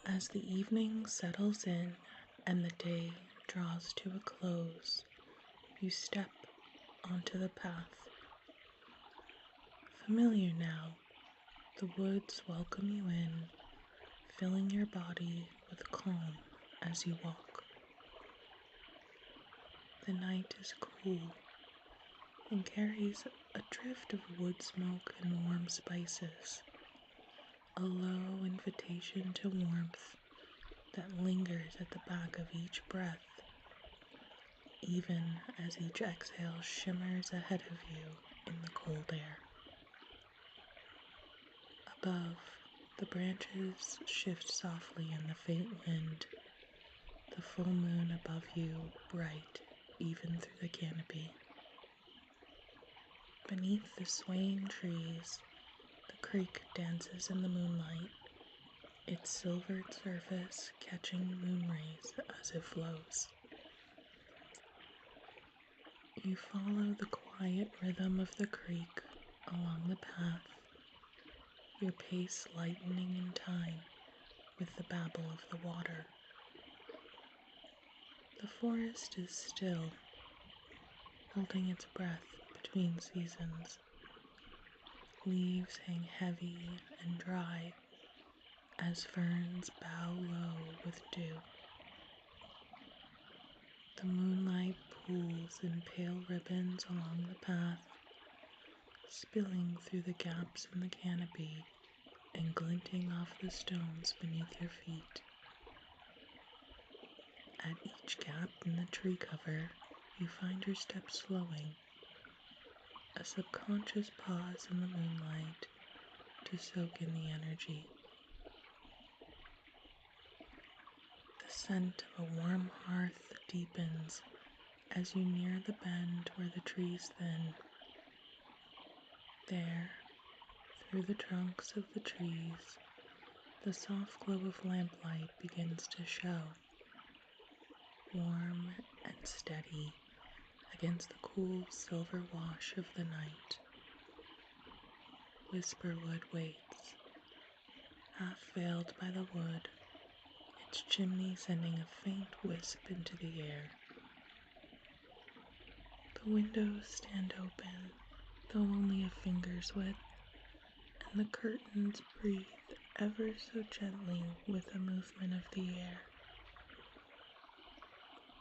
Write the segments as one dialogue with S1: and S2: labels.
S1: As the evening settles in and the day draws to a close, you step onto the path. Familiar now, the woods welcome you in, filling your body with calm as you walk. The night is cool and carries a drift of wood smoke and warm spices, a low invitation to warmth that lingers at the back of each breath, even as each exhale shimmers ahead of you in the cold air. Above, the branches shift softly in the faint wind, the full moon above you bright even through the canopy. Beneath the swaying trees, the creek dances in the moonlight, its silvered surface catching moon rays as it flows. You follow the quiet rhythm of the creek along the path, your pace lightening in time with the babble of the water. The forest is still, holding its breath between seasons. Leaves hang heavy and dry as ferns bow low with dew. The moonlight pools in pale ribbons along the path, spilling through the gaps in the canopy and glinting off the stones beneath your feet. At each gap in the tree cover, you find your steps slowing, a subconscious pause in the moonlight to soak in the energy. The scent of a warm hearth deepens as you near the bend where the trees thin. There, through the trunks of the trees, the soft glow of lamplight begins to show, warm and steady against the cool silver wash of the night. Whisperwood waits, half veiled by the wood, its chimney sending a faint wisp into the air. The windows stand open, though only a finger's width, and the curtains breathe ever so gently with the movement of the air.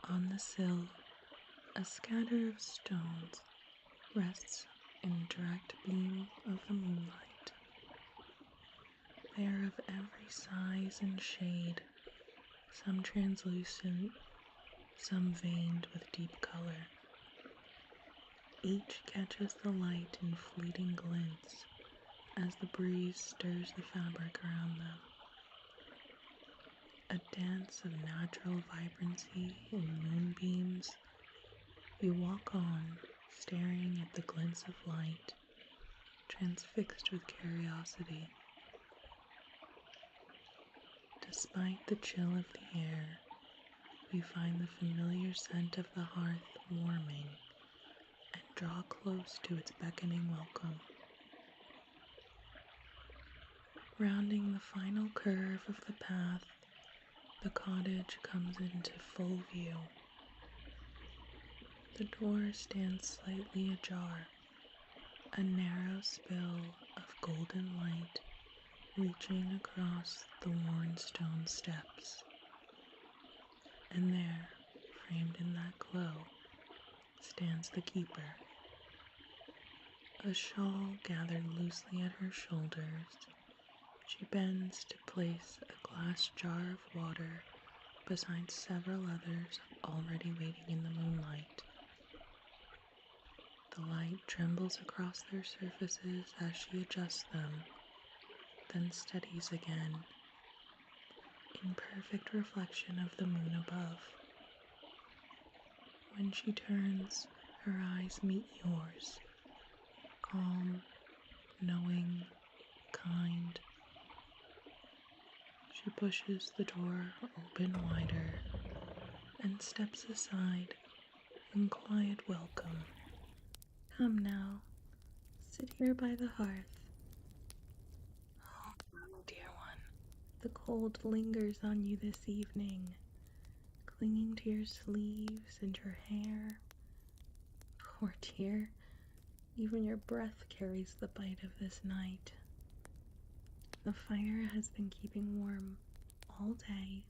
S1: On the sill, a scatter of stones rests in a direct beam of the moonlight. They are of every size and shade, some translucent, some veined with deep color. Each catches the light in fleeting glints as the breeze stirs the fabric around them. A dance of natural vibrancy in moonbeams. You walk on, staring at the glints of light, transfixed with curiosity. Despite the chill of the air, we find the familiar scent of the hearth warming and draw close to its beckoning welcome. Rounding the final curve of the path, the cottage comes into full view. The door stands slightly ajar, a narrow spill of golden light reaching across the worn stone steps. And there, framed in that glow, stands the keeper. A shawl gathered loosely at her shoulders, she bends to place a glass jar of water beside several others already waiting in the moonlight. The light trembles across their surfaces as she adjusts them, then steadies again, in perfect reflection of the moon above. When she turns, her eyes meet yours, calm, knowing, kind. She pushes the door open wider and steps aside in quiet welcome. Come now, sit here by the hearth. Oh, dear one, the cold lingers on you this evening, clinging to your sleeves and your hair. Poor dear, even your breath carries the bite of this night. The fire has been keeping warm all day,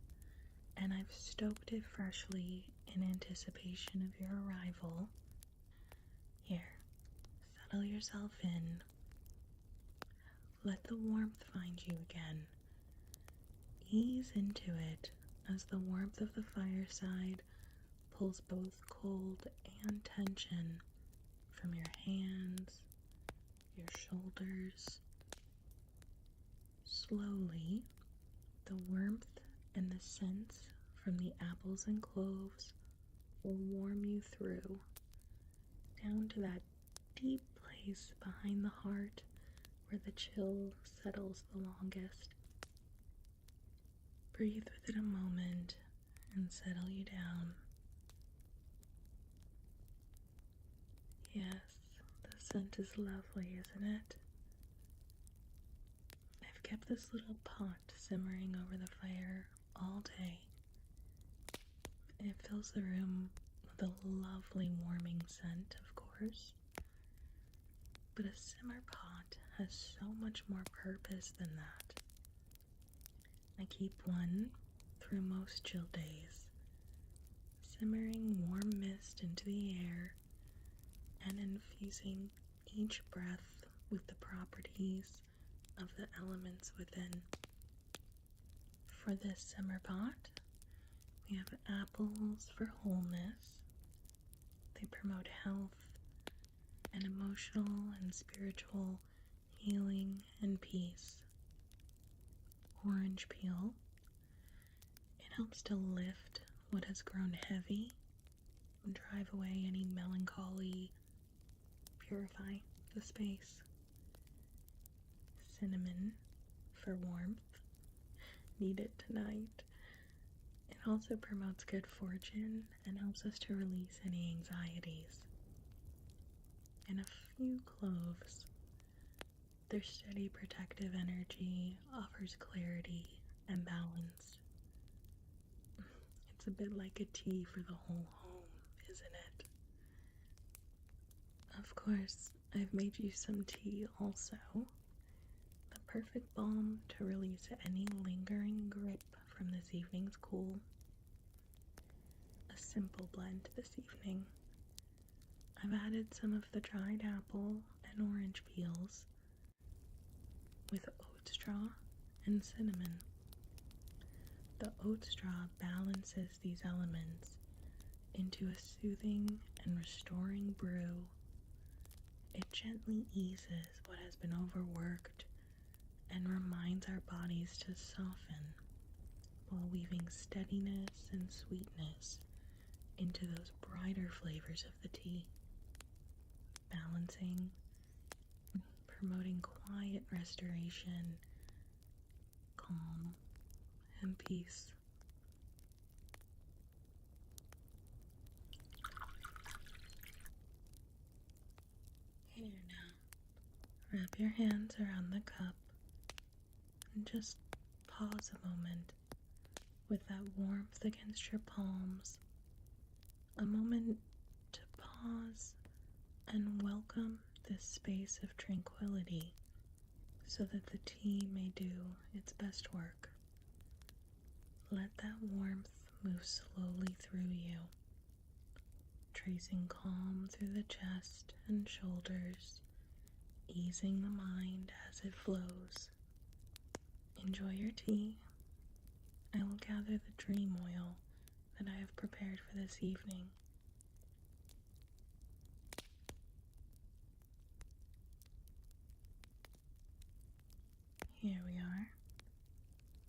S1: and I've stoked it freshly in anticipation of your arrival. Here, settle yourself in. Let the warmth find you again. Ease into it as the warmth of the fireside pulls both cold and tension from your hands, your shoulders. Slowly, the warmth and the scents from the apples and cloves will warm you through, down to that deep place behind the heart where the chill settles the longest. Breathe with it a moment and settle you down. Yes, the scent is lovely, isn't it? I've kept this little pot simmering over the fire all day. It fills the room with a lovely warming scent, of course. But a simmer pot has so much more purpose than that. I keep one through most chill days, simmering warm mist into the air and infusing each breath with the properties of the elements within. For this simmer pot, we have apples for wholeness. They promote health and emotional and spiritual healing and peace. Orange peel. It helps to lift what has grown heavy and drive away any melancholy, purify the space. Cinnamon for warmth. Need it tonight. It also promotes good fortune and helps us to release any anxieties. And a few cloves. Their steady protective energy offers clarity and balance. It's a bit like a tea for the whole home, isn't it? Of course, I've made you some tea also. The perfect balm to release any lingering grip from this evening's cool. A simple blend this evening. I've added some of the dried apple and orange peels with oat straw and cinnamon. The oat straw balances these elements into a soothing and restoring brew. It gently eases what has been overworked and reminds our bodies to soften while weaving steadiness and sweetness into those brighter flavors of the tea, balancing, promoting quiet restoration, calm, and peace. Here now, wrap your hands around the cup and just pause a moment with that warmth against your palms. A moment to pause and welcome this space of tranquility so that the tea may do its best work. Let that warmth move slowly through you, tracing calm through the chest and shoulders, easing the mind as it flows. Enjoy your tea. I will gather the dream oil that I have prepared for this evening. Here we are.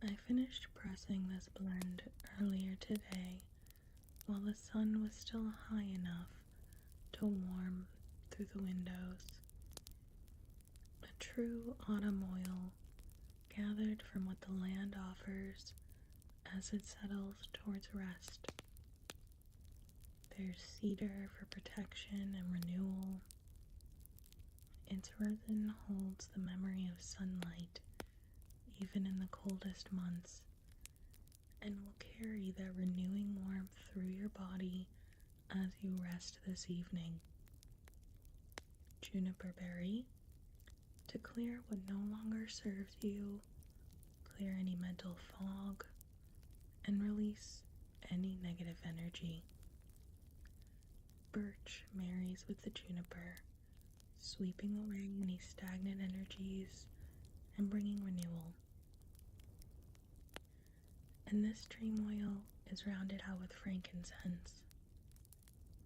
S1: I finished pressing this blend earlier today while the sun was still high enough to warm through the windows. A true autumn oil gathered from what the land offers as it settles towards rest. There's cedar for protection and renewal. Its resin holds the memory of sunlight, even in the coldest months, and will carry that renewing warmth through your body as you rest this evening. Juniper berry, to clear what no longer serves you, clear any mental fog, and release any negative energy. Birch marries with the juniper, sweeping away any stagnant energies and bringing renewal. And this dream oil is rounded out with frankincense.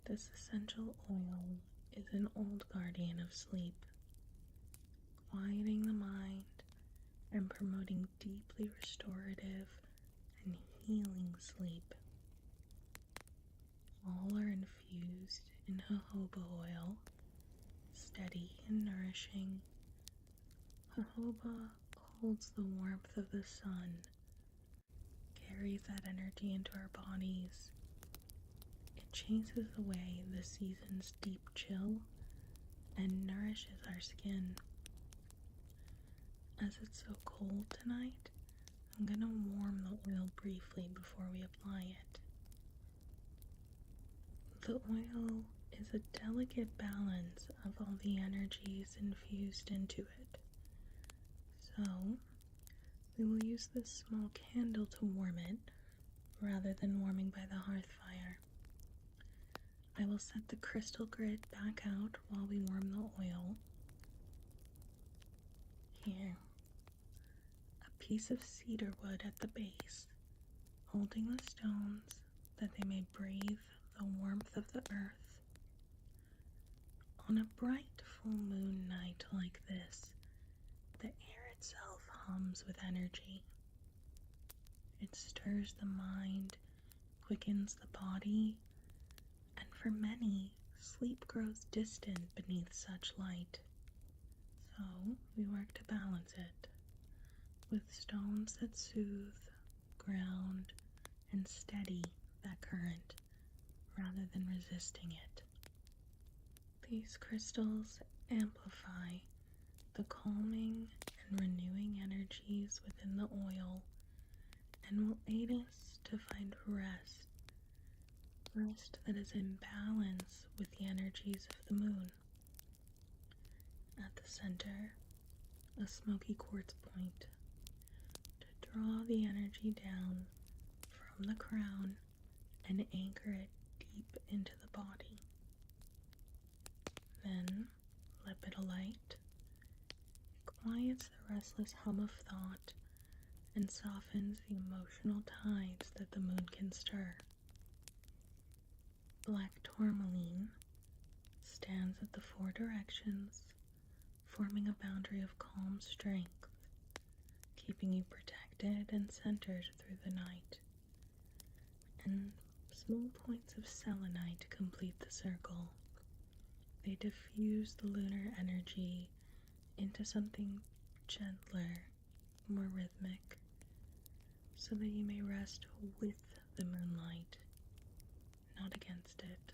S1: This essential oil is an old guardian of sleep, quieting the mind and promoting deeply restorative and healing sleep. All are infused in jojoba oil, steady and nourishing. Jojoba holds the warmth of the sun, carries that energy into our bodies. It chases away the season's deep chill and nourishes our skin. As it's so cold tonight, I'm going to warm the oil briefly before we apply it. The oil is a delicate balance of all the energies infused into it. So, we will use this small candle to warm it rather than warming by the hearth fire. I will set the crystal grid back out while we warm the oil. Here, a piece of cedar wood at the base, holding the stones that they may breathe the warmth of the earth. On a bright full moon night like this, the air itself hums with energy. It stirs the mind, quickens the body, and for many, sleep grows distant beneath such light. So we work to balance it with stones that soothe, ground, and steady that current rather than resisting it. These crystals amplify the calming and renewing energies within the oil and will aid us to find rest that is in balance with the energies of the moon. At the center, a smoky quartz point to draw the energy down from the crown and anchor it deep into the body. Then, lepidolite quiets the restless hum of thought and softens the emotional tides that the moon can stir. Black tourmaline stands at the four directions, forming a boundary of calm strength, keeping you protected and centered through the night. And small points of selenite complete the circle. They diffuse the lunar energy into something gentler, more rhythmic, so that you may rest with the moonlight, not against it.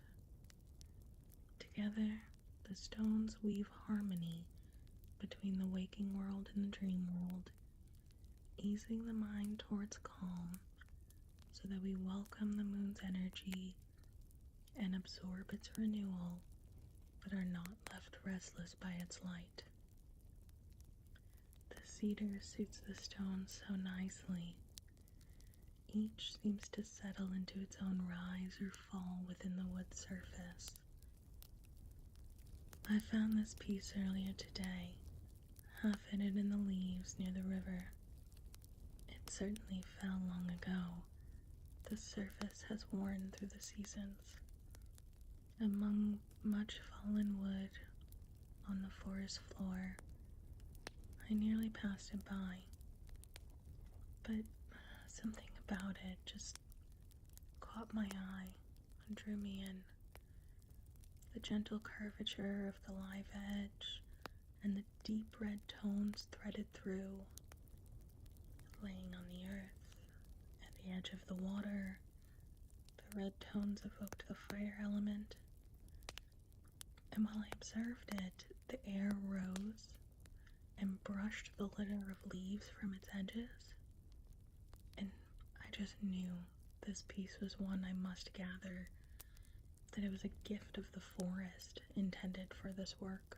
S1: Together, the stones weave harmony between the waking world and the dream world, easing the mind towards calm so that we welcome the moon's energy and absorb its renewal, but are not left restless by its light. The cedar suits the stones so nicely. Each seems to settle into its own rise or fall within the wood's surface. I found this piece earlier today, half hidden in the leaves near the river. It certainly fell long ago. The surface has worn through the seasons. Among much fallen wood on the forest floor, I nearly passed it by, but something about it just caught my eye and drew me in. The gentle curvature of the live edge and the deep red tones threaded through, laying on the earth, at the edge of the water. The red tones evoked the fire element, and while I observed it, the air rose and brushed the litter of leaves from its edges, and I just knew this piece was one I must gather, that it was a gift of the forest intended for this work.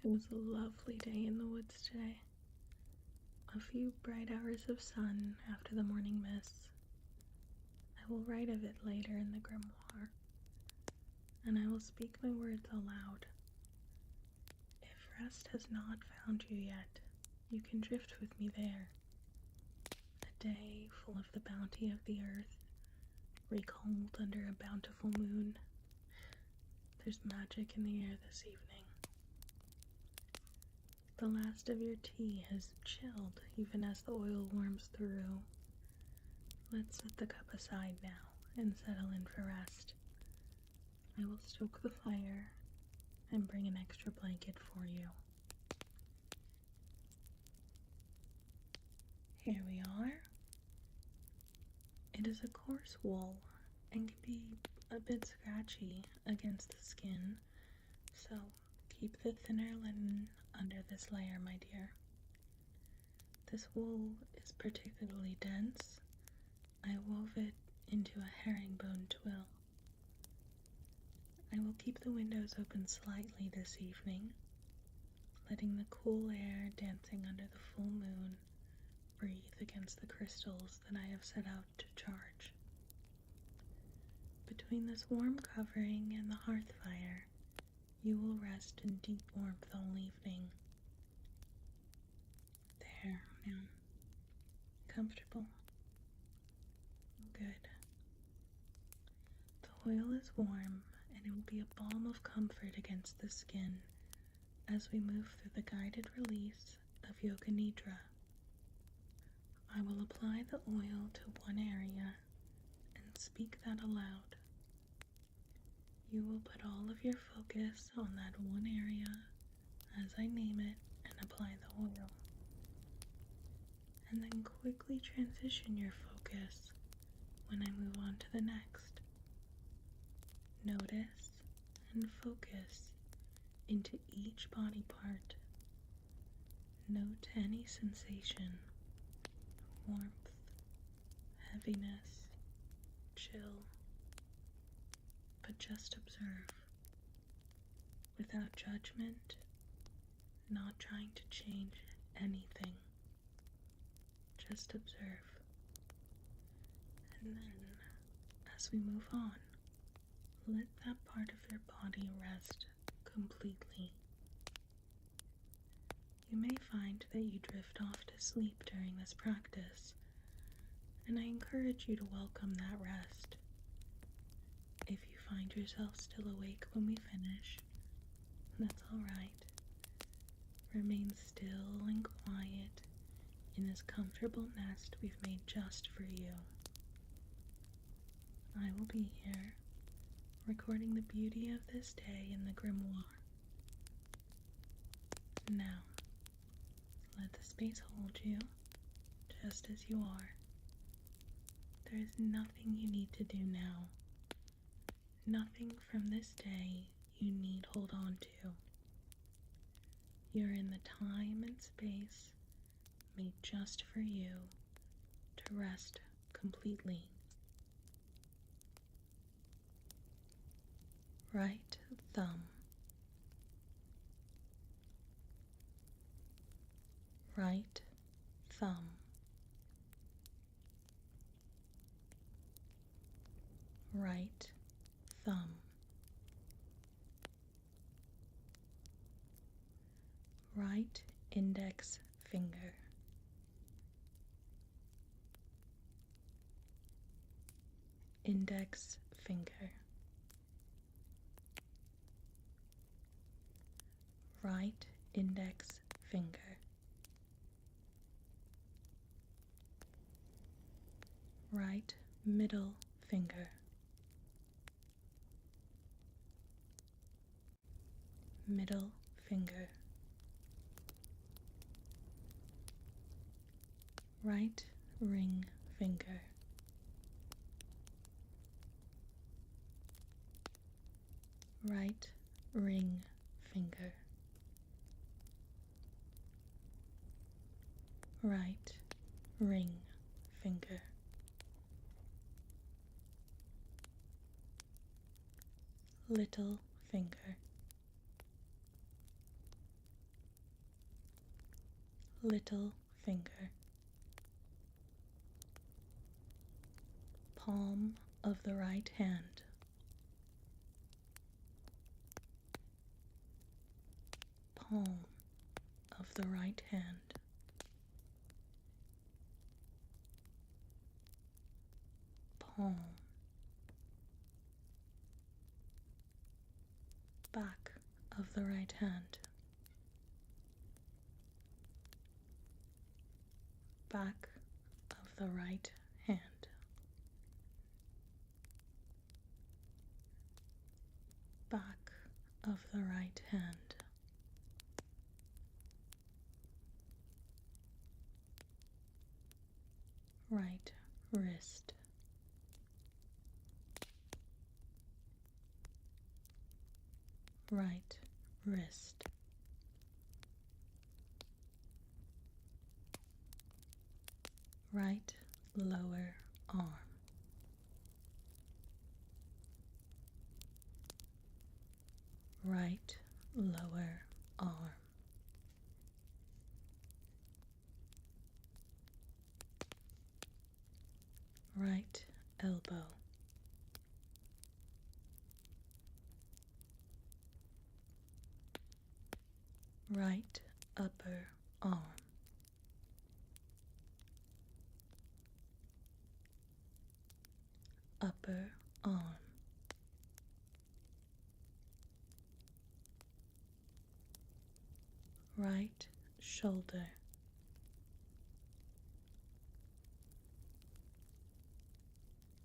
S1: It was a lovely day in the woods today. A few bright hours of sun after the morning mists. I will write of it later in the grimoire, and I will speak my words aloud. If rest has not found you yet, you can drift with me there. A day full of the bounty of the earth, recalled under a bountiful moon. There's magic in the air this evening. The last of your tea has chilled even as the oil warms through. Let's set the cup aside now and settle in for rest. I will stoke the fire and bring an extra blanket for you. Here we are. It is a coarse wool and can be a bit scratchy against the skin, so keep the thinner linen under this layer, my dear. This wool is particularly dense. I wove it into a herringbone twill. I will keep the windows open slightly this evening, letting the cool air dancing under the full moon breathe against the crystals that I have set out to charge. Between this warm covering and the hearth fire, you will rest in deep warmth all evening. There, now. Comfortable. Good. The oil is warm, and it will be a balm of comfort against the skin as we move through the guided release of Yoga Nidra. I will apply the oil to one area and speak that aloud. You will put all of your focus on that one area as I name it and apply the oil. And then quickly transition your focus when I move on to the next. Notice and focus into each body part. Note any sensation, warmth, heaviness, chill, but just observe, without judgment, not trying to change anything. Just observe. And then, as we move on, let that part of your body rest completely. You may find that you drift off to sleep during this practice, and I encourage you to welcome that rest. If you find yourself still awake when we finish, that's alright. Remain still and quiet in this comfortable nest we've made just for you. I will be here, recording the beauty of this day in the grimoire. Now, let the space hold you, just as you are. There is nothing you need to do now. Nothing from this day you need hold on to. You're in the time and space made just for you to rest completely. Right thumb, right thumb, right thumb, right index finger, index finger, right index finger, right middle finger, middle finger, right ring finger, right ring finger, right ring finger, little finger, little finger, palm of the right hand, palm of the right hand, palm, back of the right hand, back of the right hand, back of the right hand, right wrist, right wrist, right lower arm, right lower arm, right elbow, right upper arm, upper arm, right shoulder,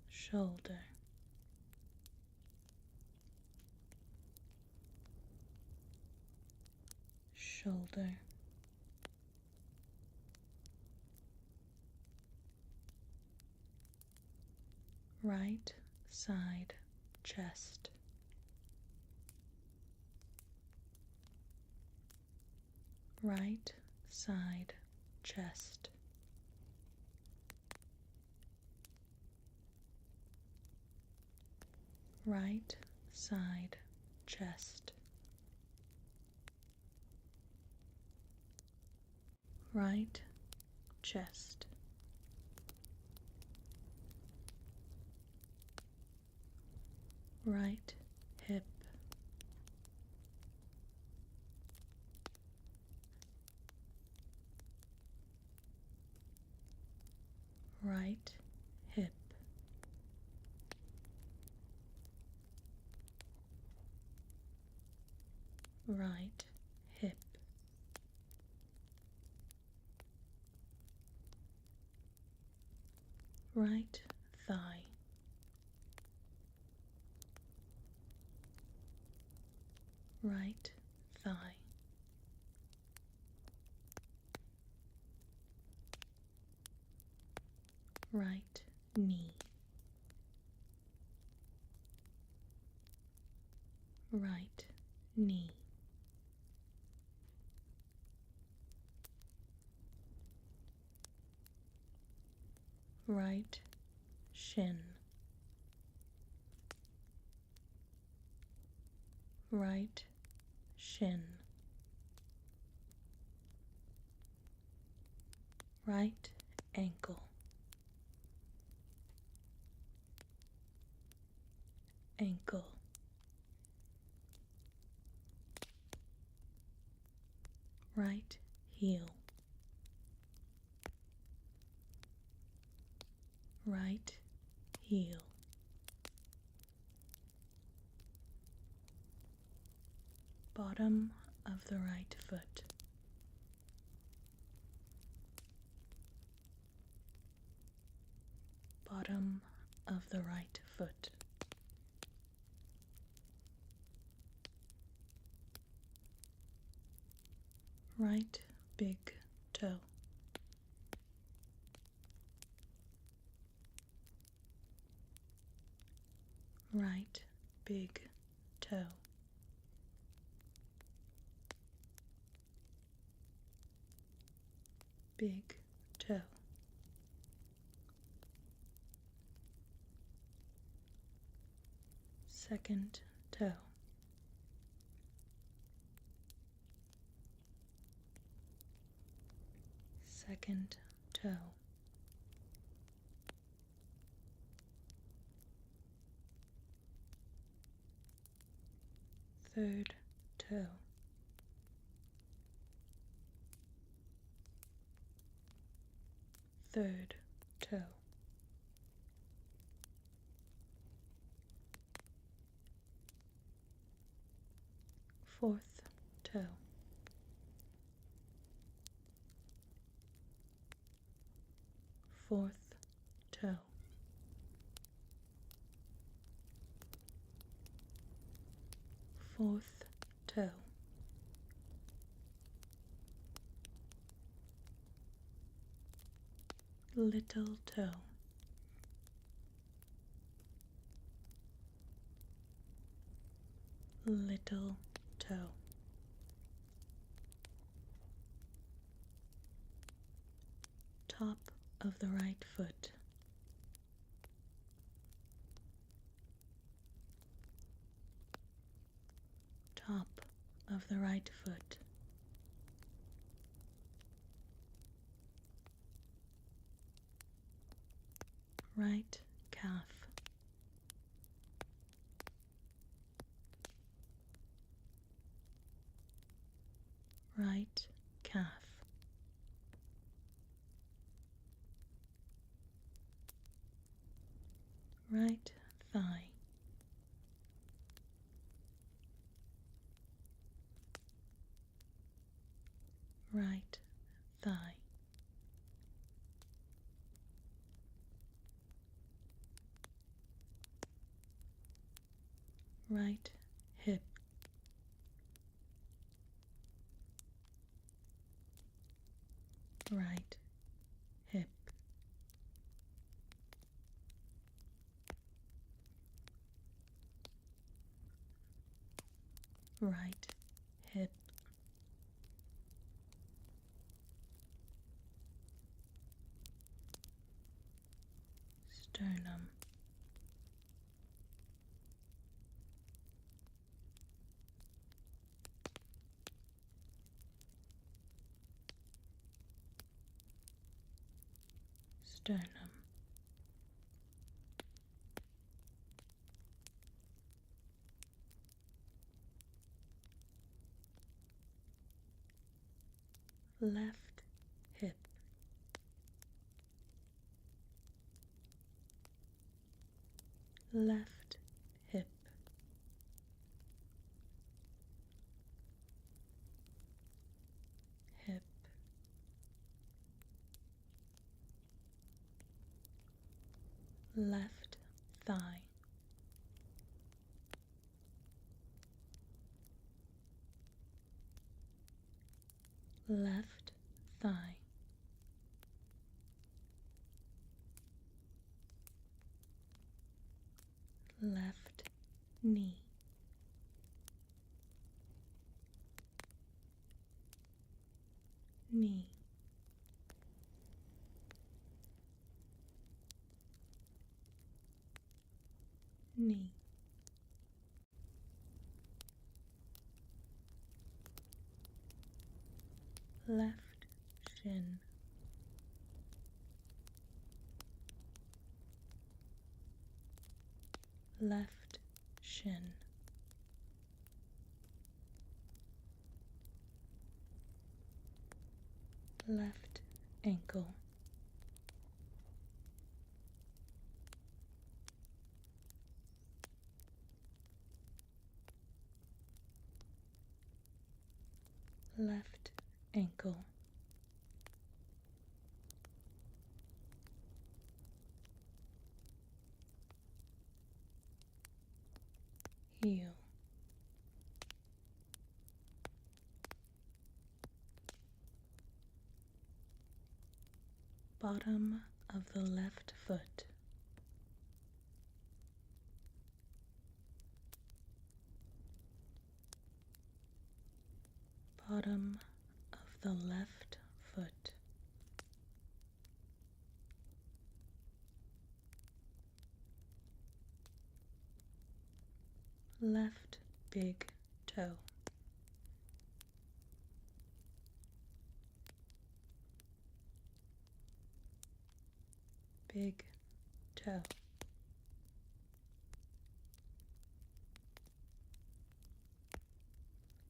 S1: shoulder, shoulder, right side chest, right side chest, right side chest, right chest, right hip, right hip, right hip, right thigh, right thigh, right knee, right knee, right shin, right shin, right ankle, ankle, right heel, right heel, bottom of the right foot, bottom of the right foot, right big toe, right big toe, big toe, second toe, second toe, third toe, third toe, fourth toe, fourth toe, fourth toe, little toe, little toe, top of the right foot, top of the right foot, right calf, right calf, right thigh, right thigh, right hip, right hip, right hip, sternum, sternum, left hip, left hip, hip, left thigh, left thigh, left knee, knee, knee, left shin, left shin, left ankle, left ankle, heel, bottom of the left foot, bottom of the left foot, big toe. Big toe.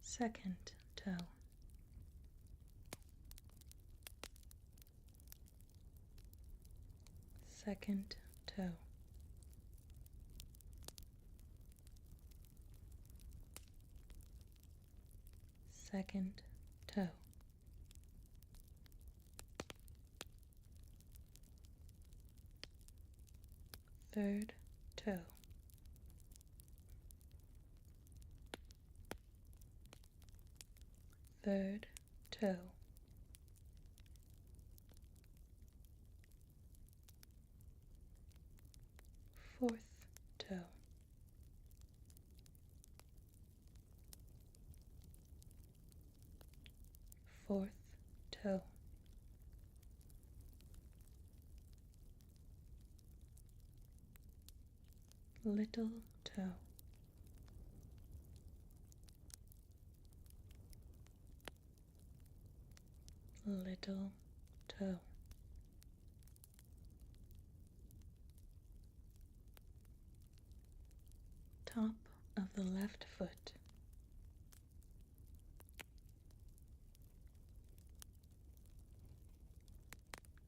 S1: Second toe. Second toe. Second toe. Third toe. Third toe. Fourth toe. Fourth toe. Little toe. Little toe. Top of the left foot.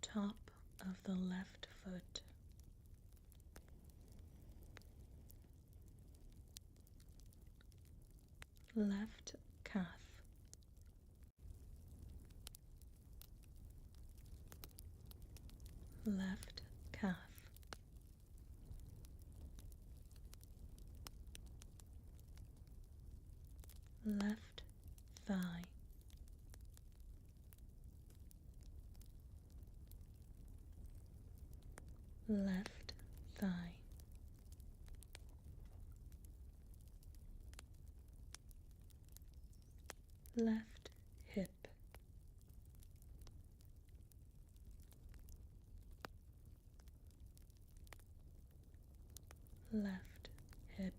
S1: Top of the left foot. Left calf. Left calf. Left thigh. Left thigh. Left hip. Left hip.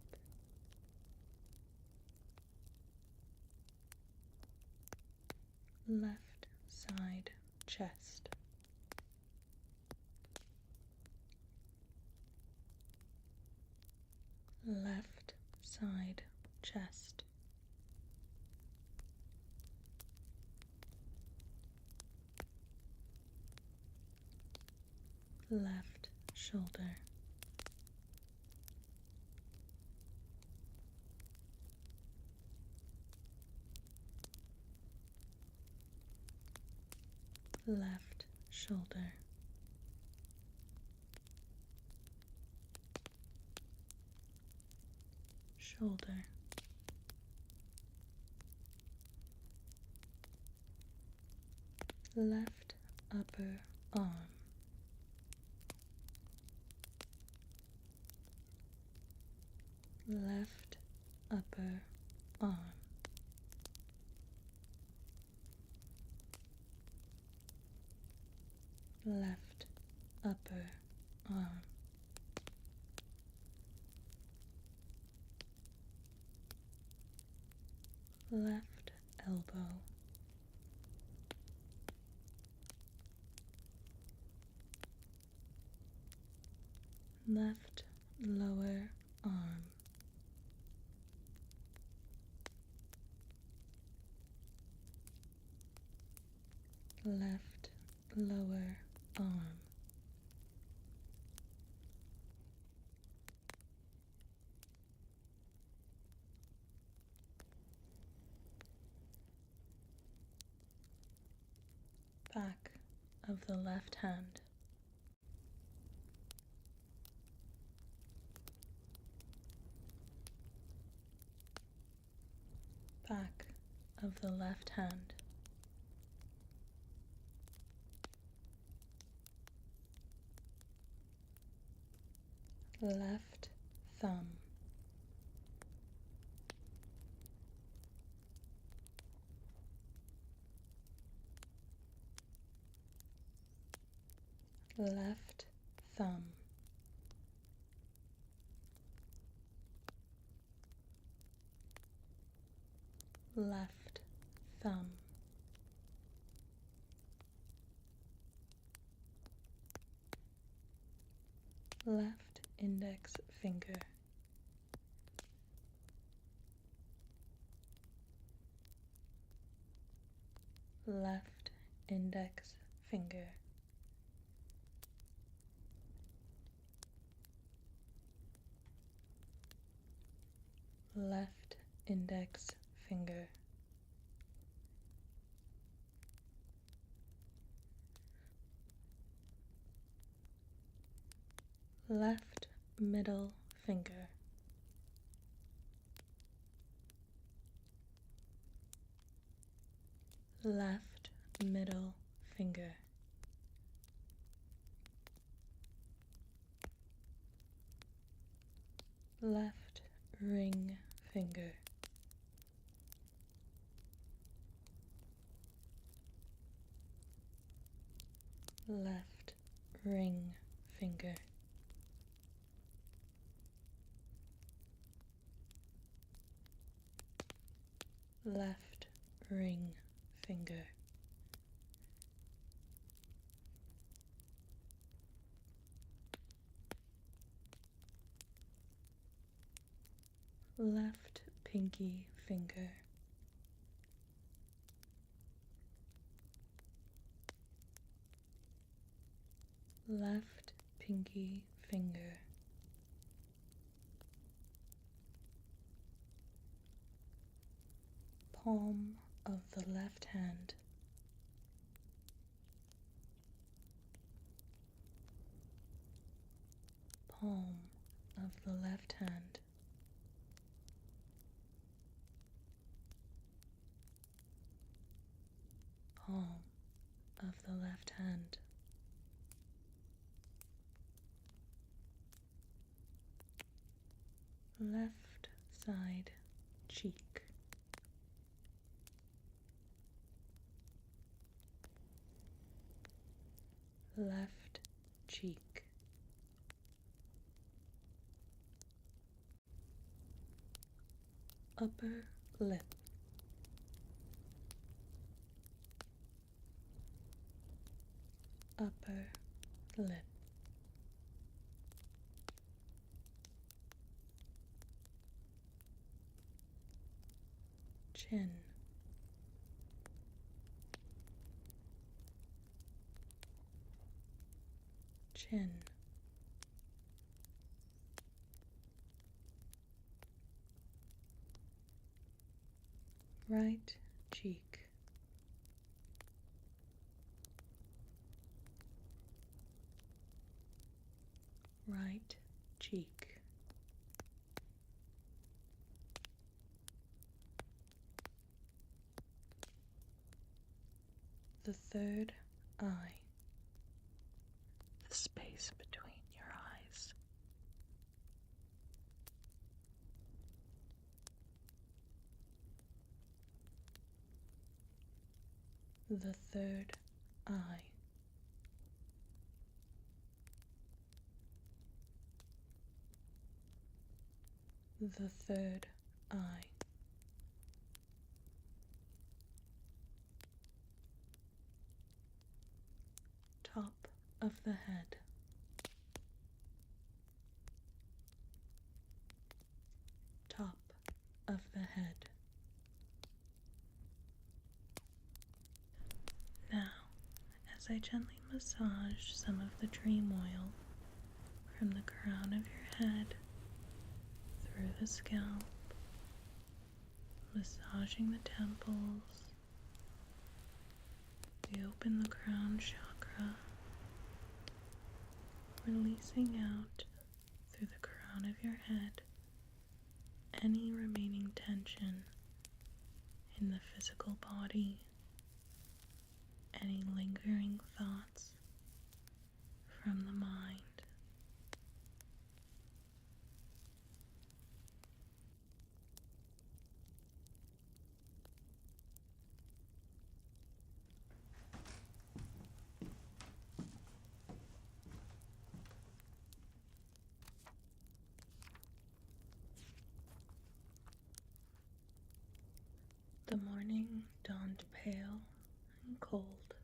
S1: Left side chest. Left side chest. Left shoulder. Left shoulder. Shoulder. Left upper arm. Left upper arm. Left upper arm. Left elbow. Left lower arm. Left lower arm. Back of the left hand. Back of the left hand. Left thumb. Left thumb. left thumb, left index finger, left index finger, left index finger, left middle finger, left middle finger, left ring finger, left ring finger, left ring finger, left pinky finger, left pinky finger, palm of the left hand, palm of the left hand, palm of the left hand, left side cheek, left cheek, upper lip, upper lip, chin, chin, right cheek, right cheek, the third eye, the space between your eyes, the third eye, the third eye, top of the head, top of the head. Now, as I gently massage some of the dream oil from the crown of your head through the scalp, massaging the temples, we open the crown chakra, releasing out through the crown of your head any remaining tension in the physical body, any lingering thoughts from the mind. The morning dawned pale and cold,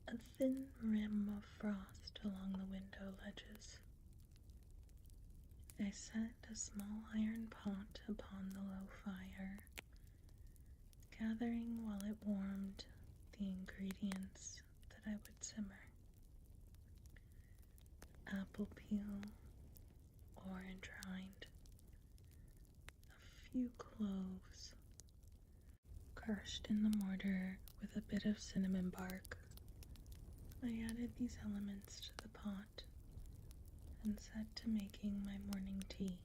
S1: a thin rim of frost along the window ledges. I set a small iron pot upon the low fire, gathering while it warmed the ingredients that I would simmer. Apple peel, orange rind, a few cloves, crushed in the mortar with a bit of cinnamon bark. I added these elements to the pot and set to making my morning tea.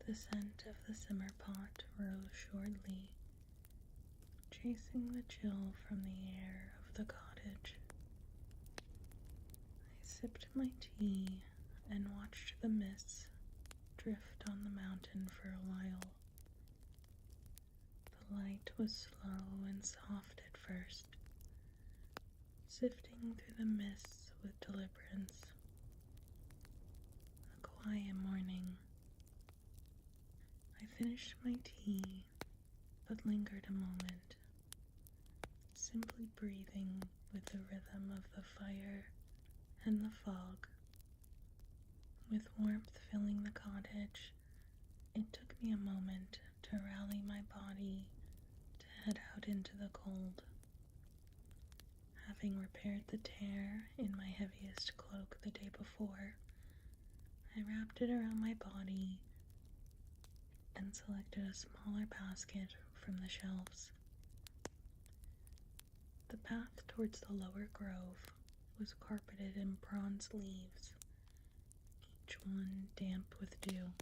S1: The scent of the simmer pot rose shortly, chasing the chill from the air of the cottage. I sipped my tea and watched the mists drift on the mountain for a while. The light was slow and soft at first, sifting through the mists with deliberance. A quiet morning. I finished my tea, but lingered a moment, simply breathing with the rhythm of the fire and the fog. With warmth filling the cottage, it took me a moment to rally my body to head out into the cold. Having repaired the tear in my heaviest cloak the day before, I wrapped it around my body and selected a smaller basket from the shelves. The path towards the lower grove was carpeted in bronze leaves, each one damp with dew.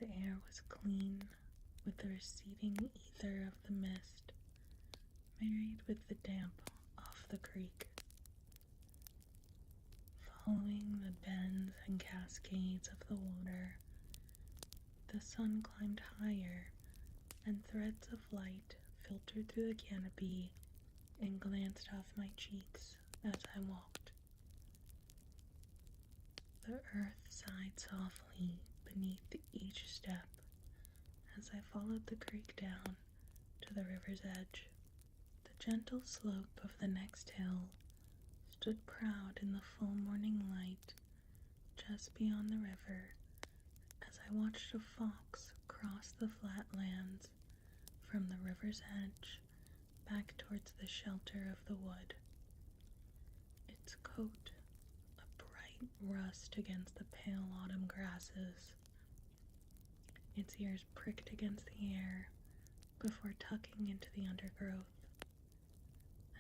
S1: The air was clean with the receding ether of the mist, married with the damp off the creek. Following the bends and cascades of the water, the sun climbed higher, and threads of light filtered through the canopy and glanced off my cheeks as I walked. The earth sighed softly beneath each step as I followed the creek down to the river's edge. The gentle slope of the next hill stood proud in the full morning light just beyond the river as I watched a fox cross the flat lands from the river's edge back towards the shelter of the wood. Its coat a bright rust against the pale autumn grasses. Its ears pricked against the air before tucking into the undergrowth,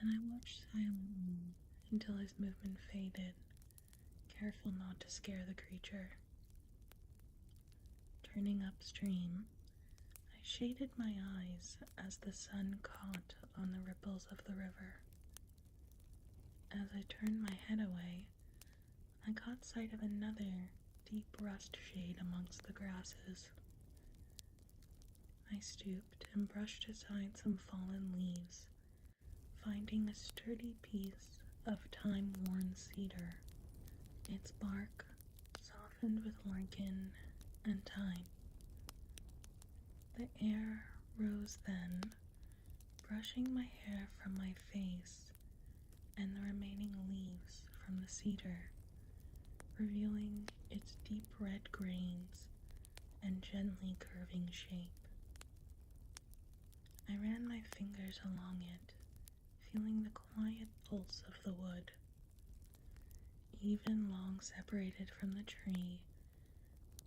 S1: and I watched silently until his movement faded, careful not to scare the creature. Turning upstream, I shaded my eyes as the sun caught on the ripples of the river. As I turned my head away, I caught sight of another deep rust shade amongst the grasses. I stooped and brushed aside some fallen leaves, finding a sturdy piece of time-worn cedar, its bark softened with lichen and time. The air rose then, brushing my hair from my face and the remaining leaves from the cedar, revealing its deep red grains and gently curving shape. I ran my fingers along it, feeling the quiet pulse of the wood. Even long separated from the tree,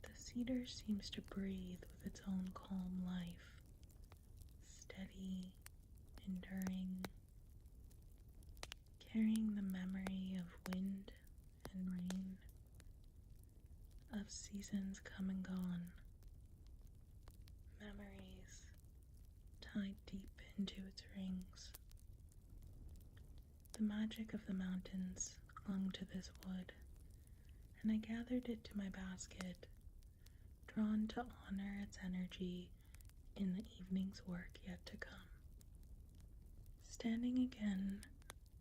S1: the cedar seems to breathe with its own calm life, steady, enduring, carrying the memory of wind and rain, of seasons come and gone, memories tied deep into its rings. The magic of the mountains clung to this wood, and I gathered it to my basket, drawn to honor its energy in the evening's work yet to come. Standing again,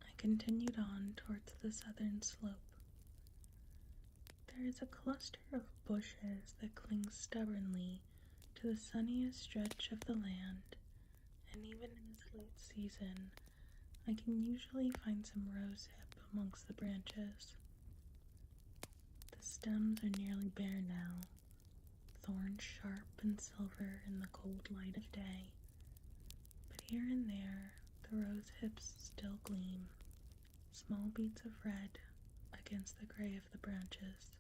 S1: I continued on towards the southern slope. There is a cluster of bushes that cling stubbornly to the sunniest stretch of the land, and even in this late season, I can usually find some rosehip amongst the branches. The stems are nearly bare now, thorns sharp and silver in the cold light of day, but here and there the rosehips still gleam, small beads of red against the gray of the branches.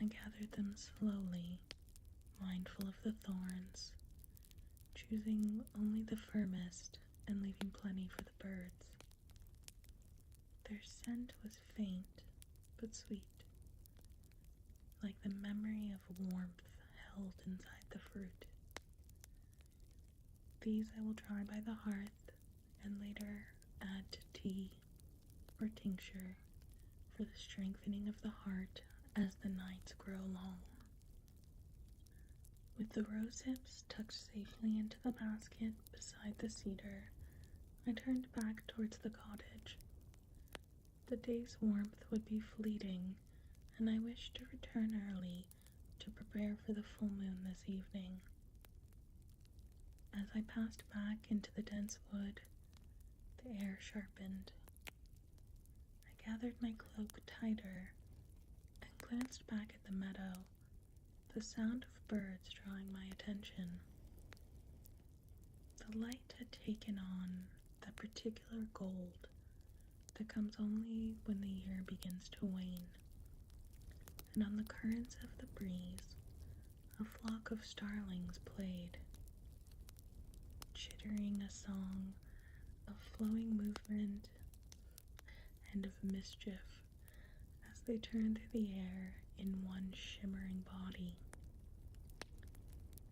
S1: I gathered them slowly, mindful of the thorns, choosing only the firmest and leaving plenty for the birds. Their scent was faint but sweet, like the memory of warmth held inside the fruit. These I will dry by the hearth and later add to tea or tincture for the strengthening of the heart as the nights grow long. With the rosehips tucked safely into the basket beside the cedar, I turned back towards the cottage. The day's warmth would be fleeting, and I wished to return early to prepare for the full moon this evening. As I passed back into the dense wood, the air sharpened. I gathered my cloak tighter and glanced back at the meadow, the sound of birds drawing my attention. The light had taken on that particular gold that comes only when the year begins to wane, and on the currents of the breeze, a flock of starlings played, chittering a song of flowing movement and of mischief as they turned through the air in one shimmering body.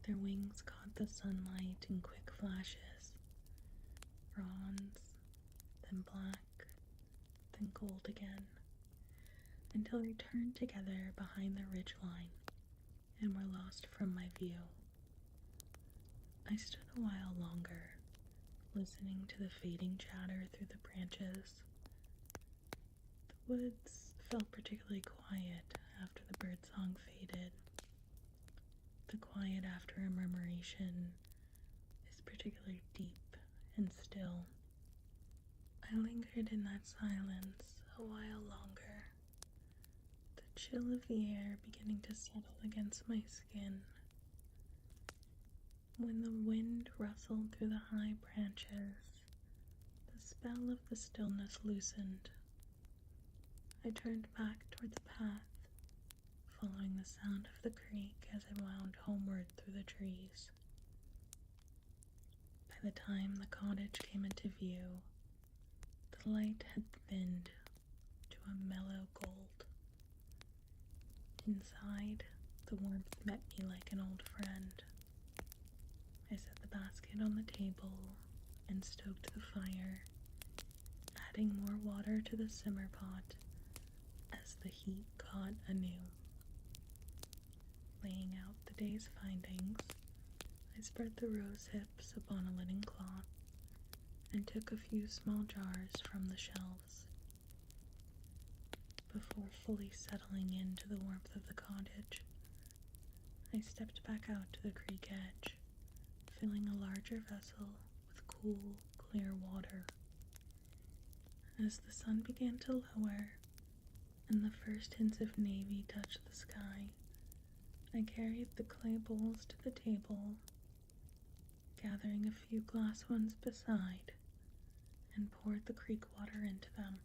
S1: Their wings caught the sunlight in quick flashes, bronze, then black, then gold again, until they turned together behind the ridgeline and were lost from my view. I stood a while longer, listening to the fading chatter through the branches. The woods felt particularly quiet after the birdsong faded. The quiet after a murmuration is particularly deep and still. I lingered in that silence a while longer, the chill of the air beginning to settle against my skin. When the wind rustled through the high branches, the spell of the stillness loosened. I turned back toward the path, following the sound of the creek as I wound homeward through the trees. By the time the cottage came into view, the light had thinned to a mellow gold. Inside, the warmth met me like an old friend. I set the basket on the table and stoked the fire, adding more water to the simmer pot as the heat caught anew. Laying out the day's findings, I spread the rose hips upon a linen cloth and took a few small jars from the shelves. Before fully settling into the warmth of the cottage, I stepped back out to the creek edge, filling a larger vessel with cool, clear water. As the sun began to lower and the first hints of navy touched the sky, I carried the clay bowls to the table, gathering a few glass ones beside, and poured the creek water into them.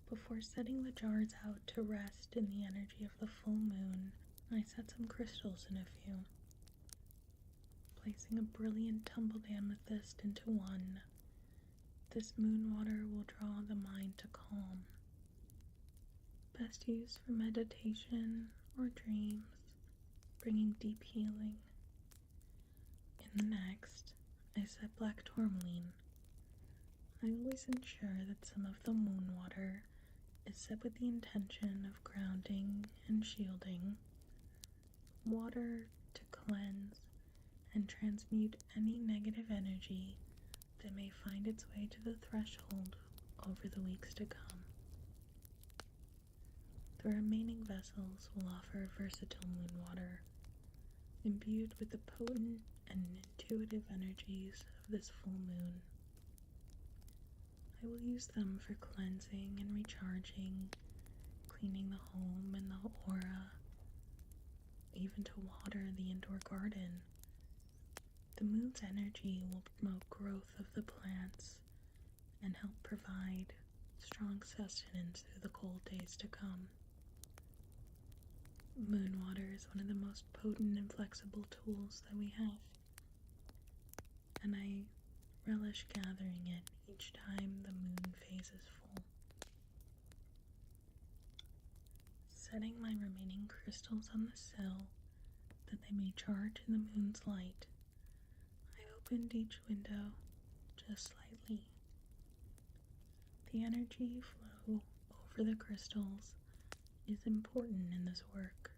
S1: Before setting the jars out to rest in the energy of the full moon, I set some crystals in a few. Placing a brilliant tumbled amethyst into one, this moon water will draw the mind to calm. Best used for meditation or dreams, bringing deep healing. In the next, I set black tourmaline. I always ensure that some of the moon water is set with the intention of grounding and shielding, water to cleanse and transmute any negative energy that may find its way to the threshold over the weeks to come. The remaining vessels will offer versatile moon water, imbued with the potent and intuitive energies of this full moon. I will use them for cleansing and recharging, cleaning the home and the aura, even to water the indoor garden. The moon's energy will promote growth of the plants and help provide strong sustenance through the cold days to come. Moon water is one of the most potent and flexible tools that we have, and I relish gathering it each time the moon phase is full. Setting my remaining crystals on the sill that they may charge in the moon's light, I opened each window just slightly. The energy flow over the crystals is important in this work,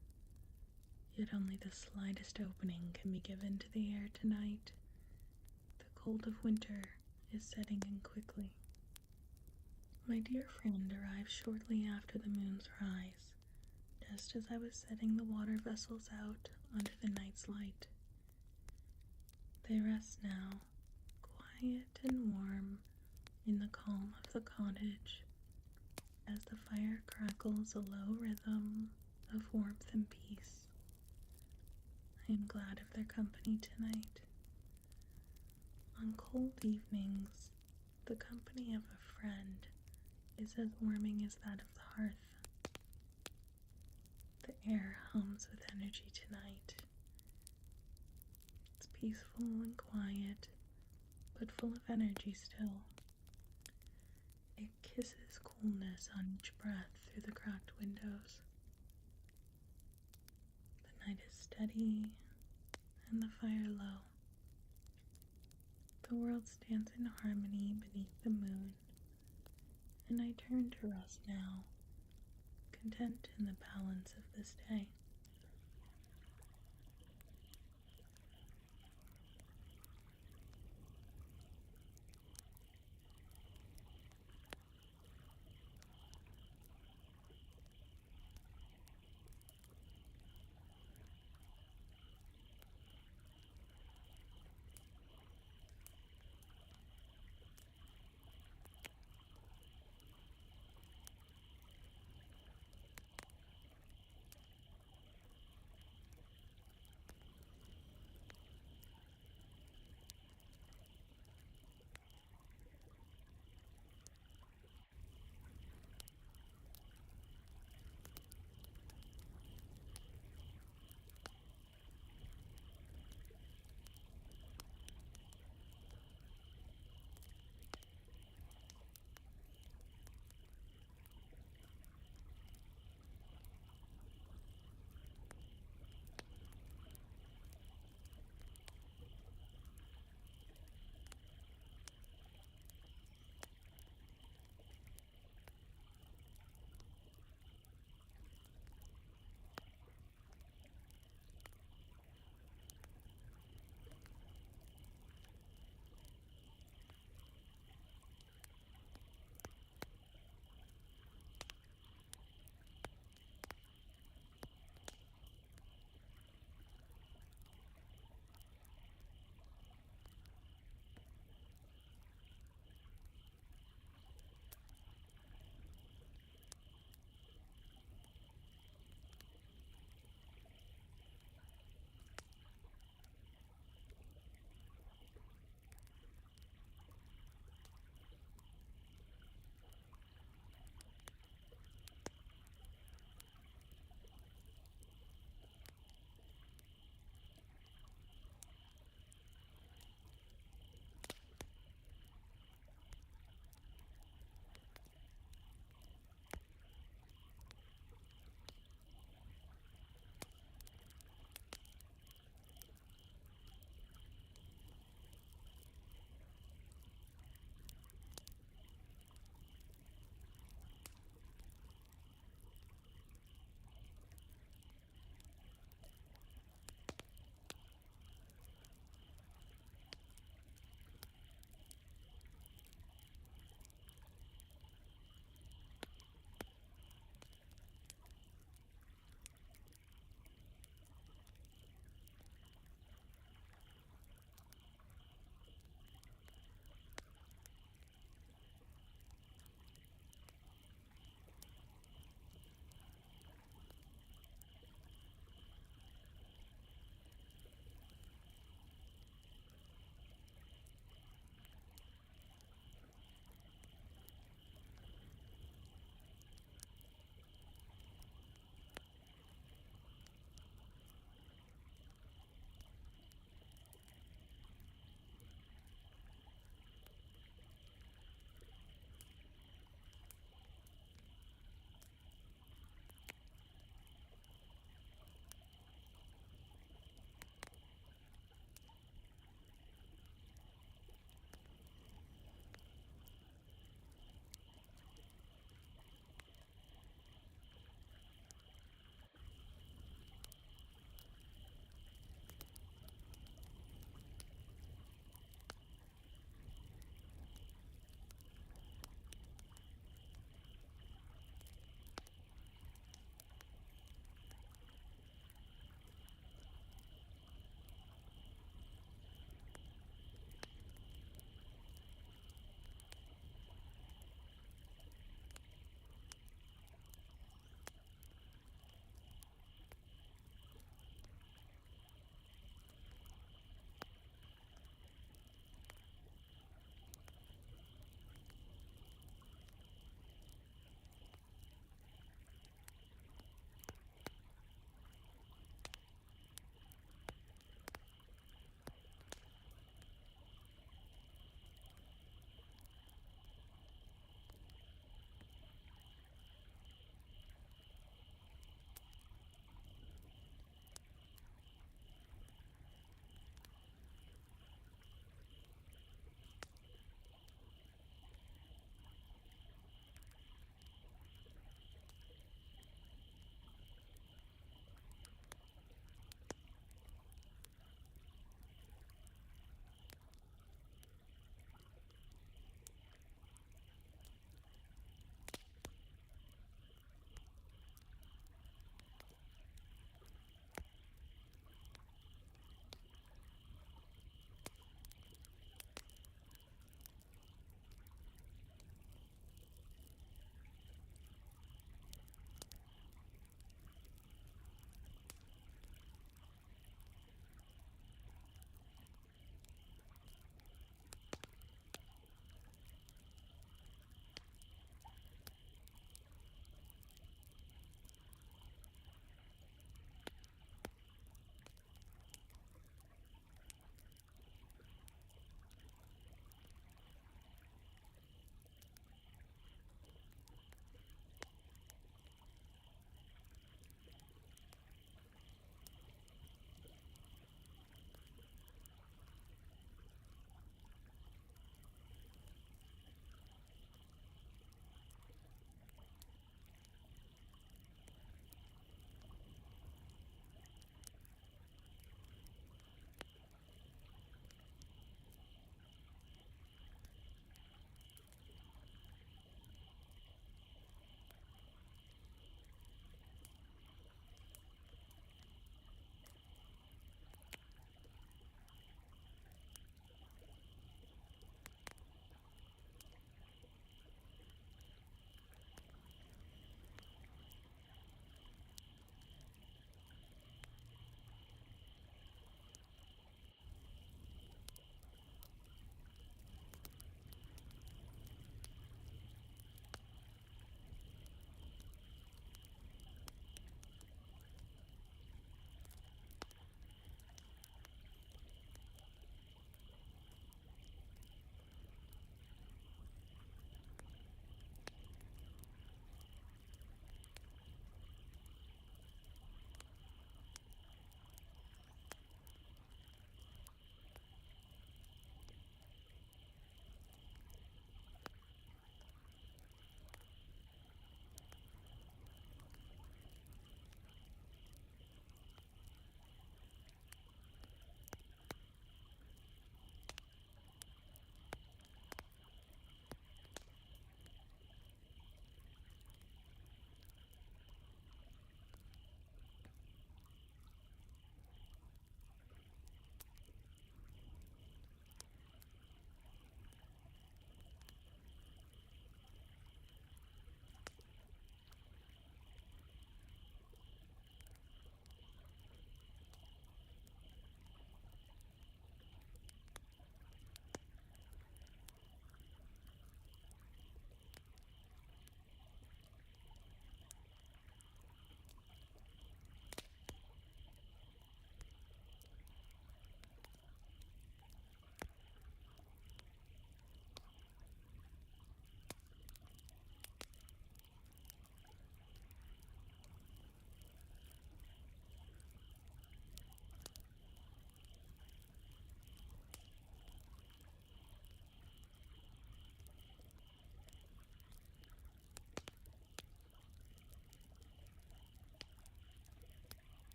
S1: yet only the slightest opening can be given to the air tonight. The cold of winter is setting in quickly. My dear friend arrived shortly after the moon's rise, just as I was setting the water vessels out under the night's light. They rest now, quiet and warm, in the calm of the cottage, as the fire crackles a low rhythm of warmth and peace. I am glad of their company tonight. On cold evenings, the company of a friend is as warming as that of the hearth. The air hums with energy tonight. It's peaceful and quiet, but full of energy still. It kisses coolness on each breath through the cracked windows. The night is steady and the fire low. The world stands in harmony beneath the moon, and I turn to rest now, content in the balance of this day.